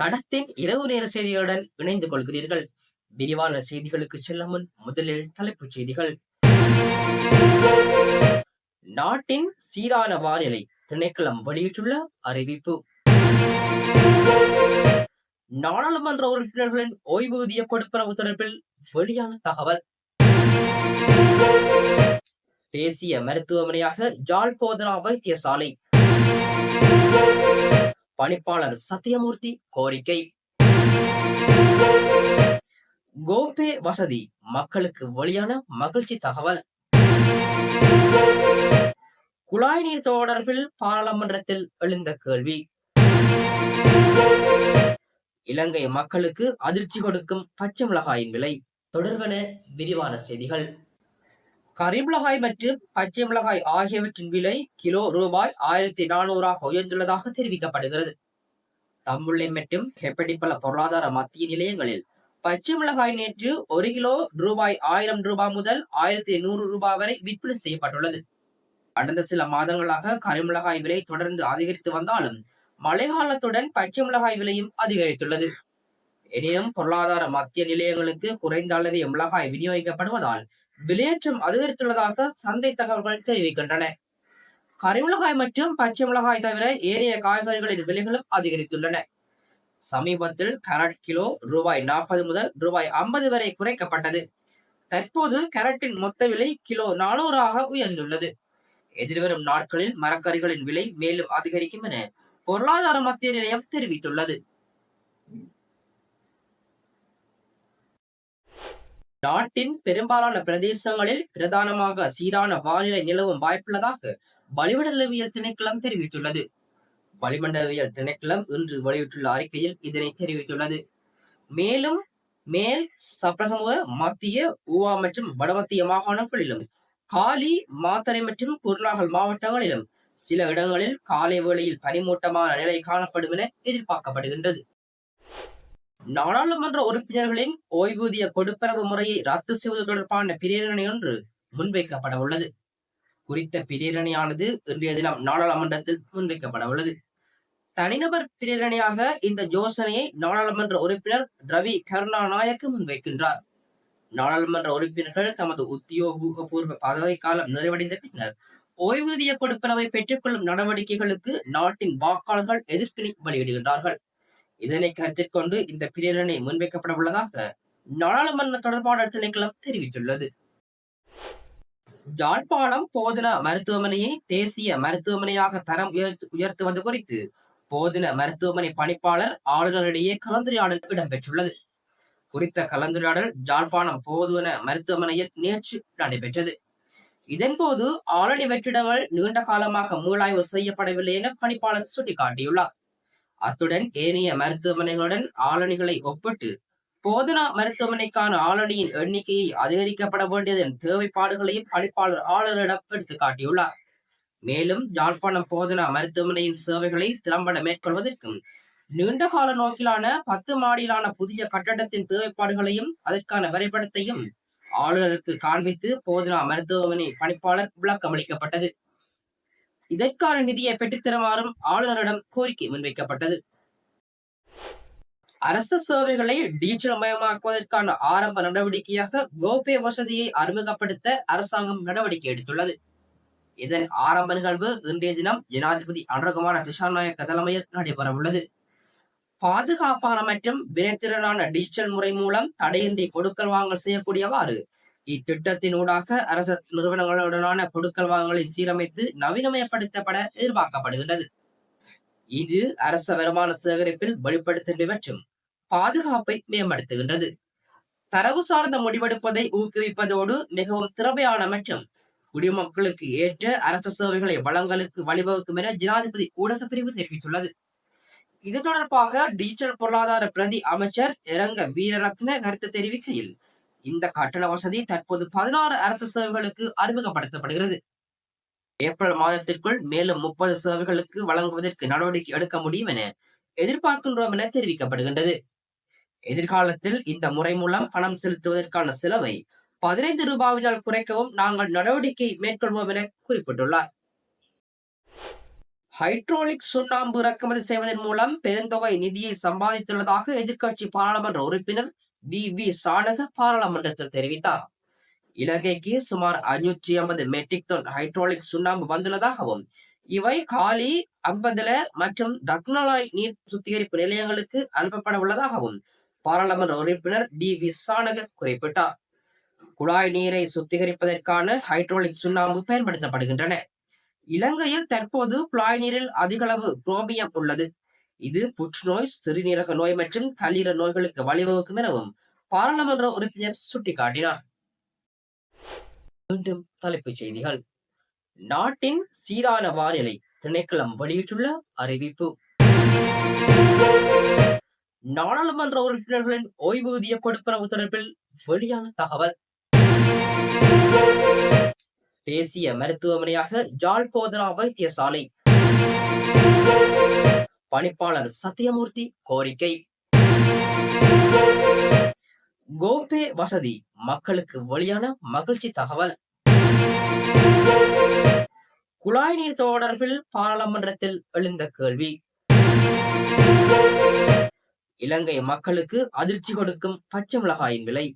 தடத்தின் இரவு நேர செய்திகளுடன் இணைந்து கொள்கிறீர்கள். விரிவான செய்திகளுக்கு செல்ல முன் முதலில் தலைப்புச் செய்திகள். நாட்டின் சீரான வானிலை திணைக்களம் வெளியிட்டுள்ள அறிவிப்பு. நாடாளுமன்ற உறுப்பினர்களின் ஓய்வூதிய கொடுப்பனவு தொடர்பில் வெளியான தகவல். தேசிய மருத்துவமனையாக யாழ் போதனா வைத்தியசாலை. பணிப்பாளர் சத்தியமூர்த்தி கோரிக்கை. கோபே வசதி மக்களுக்கு வெளியான மகிழ்ச்சி தகவல். குழாய் நீர் தொடர்பில் பாராளுமன்றத்தில் எழுந்த கேள்வி. இலங்கை மக்களுக்கு அதிர்ச்சி கொடுக்கும் பச்சை மிளகாயின் விலை தொடர்பான விரிவான செய்திகள். கரிமிளகாய் மற்றும் பச்சை மிளகாய் ஆகியவற்றின் விலை கிலோ ரூபாய் 1400 உயர்ந்துள்ளதாக தெரிவிக்கப்படுகிறது. தம்புள்ளை மற்றும் ஹெப்படிப்பல பொருளாதார மத்திய நிலையங்களில் பச்சை மிளகாய் நேற்று 1 கிலோ ரூபாய் 1000 முதல் 1100 வரை விற்பனை செய்யப்பட்டுள்ளது. கடந்த சில மாதங்களாக கரிமிளகாய் விலை தொடர்ந்து அதிகரித்து வந்தாலும் மழை காலத்துடன் பச்சை மிளகாய் விலையும் அதிகரித்துள்ளது. எனினும் பொருளாதார மத்திய நிலையங்களுக்கு குறைந்த அளவே மிளகாய் விநியோகிக்கப்படுவதால் விலையேற்றம் அதிகரித்துள்ளதாக சந்தை தகவல்கள் தெரிவிக்கின்றன. கரிமிளகாய் மற்றும் பச்சை மிளகாய் தவிர ஏனைய காய்கறிகளின் விலைகளும் அதிகரித்துள்ளன. சமீபத்தில் கேரட் கிலோ ரூபாய் 40 முதல் ரூபாய் 50 வரை குறைக்கப்பட்டது. தற்போது கேரட்டின் மொத்த விலை கிலோ 400 உயர்ந்துள்ளது. எதிர்வரும் நாட்களில் மரக்கறிகளின் விலை மேலும் அதிகரிக்கும் என பொருளாதார மத்திய நிலையம் தெரிவித்துள்ளது. நாட்டின் பெரும்பாலான பிரதேசங்களில் பிரதானமாக சீரான வானிலை நிலவும் வாய்ப்புள்ளதாக வளிமண்டலவியல் திணைக்களம் தெரிவித்துள்ளது. வளிமண்டலவியல் திணைக்களம் இன்று வெளியிட்டுள்ள அறிக்கையில் இதனை தெரிவித்துள்ளது. மேலும் மேல் சப்ரகமுக, மத்திய, ஊவா மற்றும் வடமத்திய மாகாணங்களிலும் காலி, மாத்தறை மற்றும் குருநாகல் மாவட்டங்களிலும் சில இடங்களில் காலை வேளையில் பனிமூட்டமான நிலை காணப்படும் என எதிர்பார்க்கப்படுகின்றது. நாடாளுமன்ற உறுப்பினர்களின் ஓய்வூதிய கொடுப்பனவு முறையை ரத்து செய்வது தொடர்பான பிரேரணை ஒன்று முன்வைக்கப்பட உள்ளது. குறித்த பிரேரணையானது இன்றைய தினம் நாடாளுமன்றத்தில் முன்வைக்கப்பட உள்ளது. தனிநபர் பிரேரணையாக இந்த யோசனையை நாடாளுமன்ற உறுப்பினர் ரவி கருணாநாயக்க முன்வைக்கின்றார். நாடாளுமன்ற உறுப்பினர்கள் தமது உத்தியோகபூர்வ பதவி காலம் நிறைவடைந்த பின்னர் ஓய்வூதிய கொடுப்பனவை பெற்றுக்கொள்ளும் நடவடிக்கைகளுக்கு நாட்டின் வாக்காளர்கள் எதிர்ப்பினை வெளியிடுகின்றார்கள். இதனை கருத்தில் கொண்டு இந்த பிரேரணை முன்வைக்கப்பட உள்ளதாக நாடாளுமன்ற தொடர்பாடல் திணைக்களம் தெரிவித்துள்ளது. யாழ்ப்பாணம் போதனா மருத்துவமனையை தேசிய மருத்துவமனையாக தரம் உயர்த்துவது குறித்து போதனா மருத்துவமனை பணிப்பாளர் ஆளுநரிடையே கலந்துரையாடல் இடம்பெற்றுள்ளது. குறித்த கலந்துரையாடல் யாழ்ப்பாணம் போதனா மருத்துவமனையில் நேற்று நடைபெற்றது. இதன்போது ஆளணி வெற்றிடங்கள் நீண்ட காலமாக மீளாய்வு செய்யப்படவில்லை என பணிப்பாளர் சுட்டிக்காட்டியுள்ளார். அத்துடன் ஏனைய மருத்துவமனைகளுடன் ஆளணிகளை ஒப்பிட்டு போதனா மருத்துவமனைக்கான ஆளணியின் எண்ணிக்கையை அதிகரிக்கப்பட வேண்டியதன் தேவைப்பாடுகளையும் பணிப்பாளர் ஆளுநரிடம் எடுத்து காட்டியுள்ளார். மேலும் யாழ்ப்பாணம் போதனா மருத்துவமனையின் சேவைகளை திறம்பட மேற்கொள்வதற்கும் நீண்டகால நோக்கிலான 10 மாடியிலான புதிய கட்டடத்தின் தேவைப்பாடுகளையும் அதற்கான வரைபடத்தையும் ஆளுநருக்கு காண்பித்து போதனா மருத்துவமனை பணிப்பாளர் விளக்கமளிக்கப்பட்டது. இதற்கான நிதியை பெற்றுத்தருமாறும் ஆளுநரிடம் கோரிக்கை முன்வைக்கப்பட்டது. அரசு சேவைகளை டிஜிட்டல் மயமாக்குவதற்கான ஆரம்ப நடவடிக்கையாக கோபே வசதியை அறிமுகப்படுத்த அரசாங்கம் நடவடிக்கை எடுத்துள்ளது. இதன் ஆரம்ப நிகழ்வு இன்றைய தினம் ஜனாதிபதி அனுரகுமார திசாநாயக்க தலைமையில் நடைபெறவுள்ளது. பாதுகாப்பான மற்றும் வினைத்திறனான டிஜிட்டல் முறை மூலம் தடையின்றி கொடுக்கல் வாங்கல் செய்யக்கூடியவாறு இத்திட்டத்தினூடாக அரசு நிறுவனங்களுடனான கொடுக்கல் வாங்கலை சீரமைத்து நவீனமயப்படுத்தப்பட எதிர்பார்க்கப்படுகின்றது. இது அரச வருமான சேகரிப்பில் வெளிப்படுத்தும் மற்றும் பாதுகாப்பை மேம்படுத்துகின்றது. தரவு சார்ந்த முடிவெடுப்பதை ஊக்குவிப்பதோடு மிகவும் திறமையான மற்றும் குடிமக்களுக்கு ஏற்ற அரசு சேவைகளை வழங்கலுக்கு வழிவகுக்கும் என ஜனாதிபதி ஊடக பிரிவு தெரிவித்துள்ளது. இது தொடர்பாக டிஜிட்டல் பொருளாதார பிரதி அமைச்சர் இரங்க வீரரத்ன கருத்து தெரிவிக்கையில், இந்த கட்டண வசதி தற்போது 16 அரசு சேவைகளுக்கு அறிமுகப்படுத்தப்படுகிறது. ஏப்ரல் மாதத்திற்குள் மேலும் 30 சேவைகளுக்கு வழங்குவதற்கு நடவடிக்கை எடுக்க முடியும் என எதிர்பார்க்கின்றோம் என தெரிவிக்கப்படுகின்றது. எதிர்காலத்தில் இந்த முறை மூலம் பணம் செலுத்துவதற்கான செலவை 15 ரூபாயால் குறைக்கவும் நாங்கள் நடவடிக்கை மேற்கொள்வோம் என குறிப்பிட்டுள்ளார். ஹைட்ரோலிக் சுண்ணாம்பு இறக்குமதி செய்வதன் மூலம் பெருந்தொகை நிதியை சம்பாதித்துள்ளதாக எதிர்க்கட்சி பாராளுமன்ற உறுப்பினர் டி.வி. சானக பாராளுமன்றத்தில் தெரிவித்தார். இலங்கைக்கு சுமார் 550 மெட்ரிக் டன் ஹைட்ரோலிக் சுண்ணாம்பு வந்துள்ளதாகவும் இவை காலி 50 மற்றும் டக்னலாய் நீர் சுத்திகரிப்பு நிலையங்களுக்கு அனுப்பப்பட உள்ளதாகவும் பாராளுமன்ற உறுப்பினர் டி.வி. சானக குறிப்பிட்டார். குழாய் நீரை சுத்திகரிப்பதற்கான ஹைட்ரோலிக் சுண்ணாம்பு பயன்படுத்தப்படுகின்றன. இலங்கையில் தற்போது குழாய் நீரில் அதிக அளவு குரோமியம் உள்ளது. இது புற்றுநோய், சிறுநீரக நோய் மற்றும் கல்லீரல் நோய்களுக்கு வழிவகுக்கும் எனவும் பாராளுமன்ற உறுப்பினர் சுட்டிக்காட்டினார். மீண்டும் தலைப்புச் செய்திகள். நாட்டின் சீரான வானிலை திணைக்களம் வெளியிட்டுள்ள அறிவிப்பு. நாடாளுமன்ற உறுப்பினர்களின் ஓய்வூதிய கொடுப்பனவு தொடர்பில் வெளியான தகவல். தேசிய மருத்துவமனையாக யாழ் போதனா வைத்தியசாலை. பணிப்பாளர் சத்தியமூர்த்தி கோரிக்கை. கோபே வசதி மக்களுக்கு வெளியான மகிழ்ச்சி தகவல். குழாய் நீர் தொடர்பில் பாராளுமன்றத்தில் எழுந்த கேள்வி. இலங்கை மக்களுக்கு அதிர்ச்சி கொடுக்கும் பச்சை மிளகாயின் விலை.